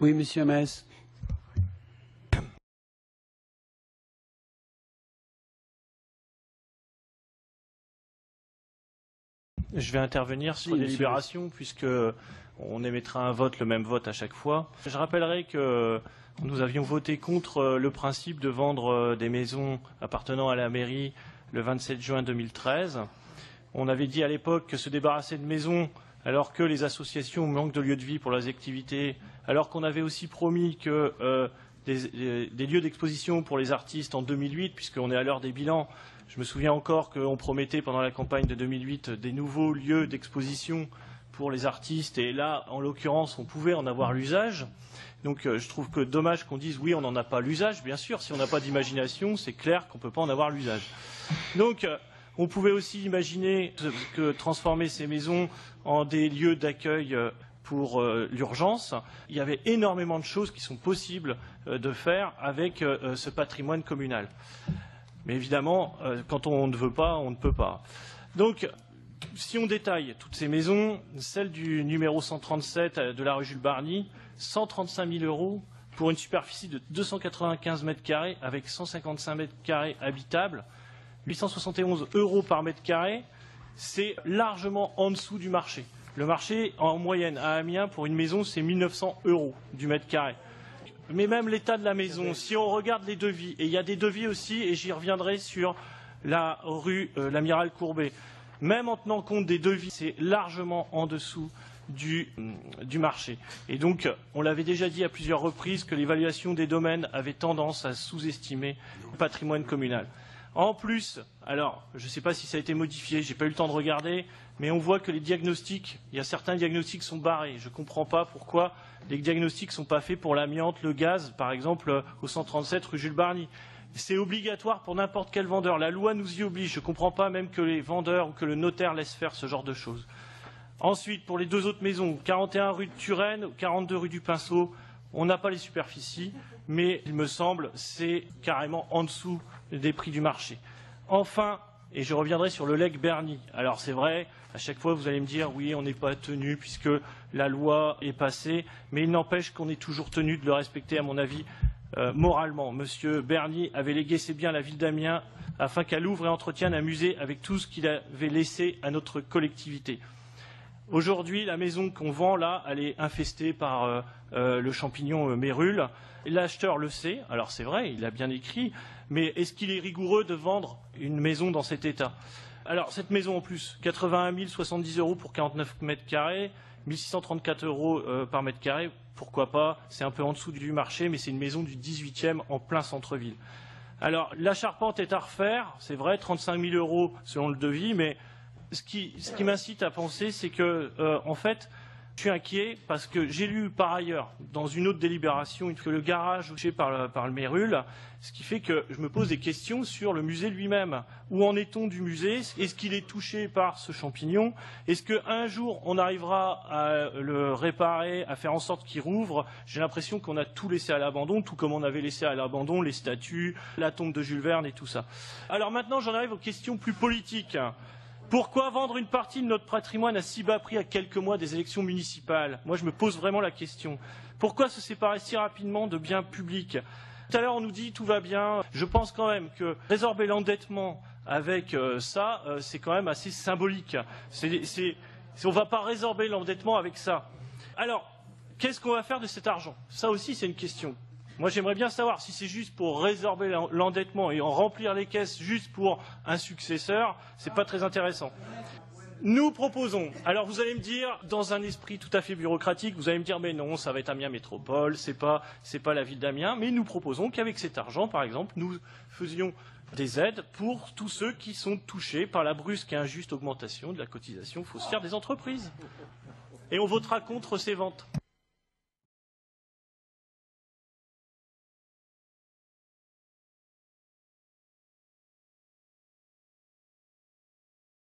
Oui, monsieur Hamès. Je vais intervenir sur les délibérations puisque on émettra un vote, le même vote à chaque fois. Je rappellerai que nous avions voté contre le principe de vendre des maisons appartenant à la mairie le 27 juin 2013. On avait dit à l'époque que se débarrasser de maisons alors que les associations manquent de lieux de vie pour leurs activités, alors qu'on avait aussi promis que des lieux d'exposition pour les artistes en 2008, puisqu'on est à l'heure des bilans. Je me souviens encore qu'on promettait pendant la campagne de 2008 des nouveaux lieux d'exposition pour les artistes. Et là, en l'occurrence, on pouvait en avoir l'usage. Donc je trouve que dommage qu'on dise oui, on n'en a pas l'usage. Bien sûr, si on n'a pas d'imagination, c'est clair qu'on ne peut pas en avoir l'usage. Donc on pouvait aussi imaginer que transformer ces maisons en des lieux d'accueil pour l'urgence. Il y avait énormément de choses qui sont possibles de faire avec ce patrimoine communal. Mais évidemment, quand on ne veut pas, on ne peut pas. Donc, si on détaille toutes ces maisons, celle du numéro 137 de la rue Jules Barny, 135 000 € pour une superficie de 295 mètres carrés avec 155 mètres carrés habitables, 871 € par mètre carré, c'est largement en dessous du marché. Le marché, en moyenne, à Amiens, pour une maison, c'est 1 900 € du mètre carré. Mais même l'état de la maison, si on regarde les devis, et il y a des devis aussi, et j'y reviendrai sur la rue l'Amiral Courbet, même en tenant compte des devis, c'est largement en dessous du marché. Et donc, on l'avait déjà dit à plusieurs reprises que l'évaluation des domaines avait tendance à sous-estimer le patrimoine communal. En plus, alors, je ne sais pas si ça a été modifié, je n'ai pas eu le temps de regarder, mais on voit que les diagnostics, il y a certains diagnostics qui sont barrés. Je ne comprends pas pourquoi les diagnostics ne sont pas faits pour l'amiante, le gaz, par exemple, au 137 rue Jules Barny. C'est obligatoire pour n'importe quel vendeur. La loi nous y oblige. Je ne comprends pas même que les vendeurs ou que le notaire laisse faire ce genre de choses. Ensuite, pour les deux autres maisons, 41 rue de Turenne, 42 rue du Pinceau, on n'a pas les superficies, mais il me semble c'est carrément en dessous des prix du marché. Enfin, et je reviendrai sur le legs Berny. Alors c'est vrai, à chaque fois vous allez me dire oui, on n'est pas tenu puisque la loi est passée, mais il n'empêche qu'on est toujours tenu de le respecter, à mon avis, moralement. Monsieur Berny avait légué ses biens à la ville d'Amiens afin qu'elle ouvre et entretienne un musée avec tout ce qu'il avait laissé à notre collectivité. Aujourd'hui, la maison qu'on vend là, elle est infestée par le champignon mérule. L'acheteur le sait, alors c'est vrai, il a bien écrit, mais est-ce qu'il est rigoureux de vendre une maison dans cet état? Alors, cette maison en plus, 81 070 € pour 49 mètres carrés, 1 634 € par mètre carré, pourquoi pas, c'est un peu en dessous du marché, mais c'est une maison du 18e en plein centre-ville. Alors, la charpente est à refaire, c'est vrai, 35 000 € selon le devis, mais ce qui m'incite à penser, c'est que, en fait, je suis inquiet parce que j'ai lu par ailleurs, dans une autre délibération, que le garage touché par le mérule, ce qui fait que je me pose des questions sur le musée lui-même. Où en est-on du musée? Est-ce qu'il est touché par ce champignon? Est-ce qu'un jour, on arrivera à le réparer, à faire en sorte qu'il rouvre? J'ai l'impression qu'on a tout laissé à l'abandon, tout comme on avait laissé à l'abandon les statues, la tombe de Jules Verne et tout ça. Alors maintenant, j'en arrive aux questions plus politiques. Pourquoi vendre une partie de notre patrimoine à si bas prix à quelques mois des élections municipales? Moi, je me pose vraiment la question. Pourquoi se séparer si rapidement de biens publics? Tout à l'heure, on nous dit tout va bien. Je pense quand même que résorber l'endettement avec ça, c'est quand même assez symbolique. On ne va pas résorber l'endettement avec ça. Alors, qu'est-ce qu'on va faire de cet argent? Ça aussi, c'est une question. Moi, j'aimerais bien savoir si c'est juste pour résorber l'endettement et en remplir les caisses juste pour un successeur, c'est pas très intéressant. Nous proposons, alors vous allez me dire, dans un esprit tout à fait bureaucratique, vous allez me dire, mais non, ça va être Amiens Métropole, c'est pas la ville d'Amiens, mais nous proposons qu'avec cet argent, par exemple, nous faisions des aides pour tous ceux qui sont touchés par la brusque et injuste augmentation de la cotisation foncière des entreprises. Et on votera contre ces ventes.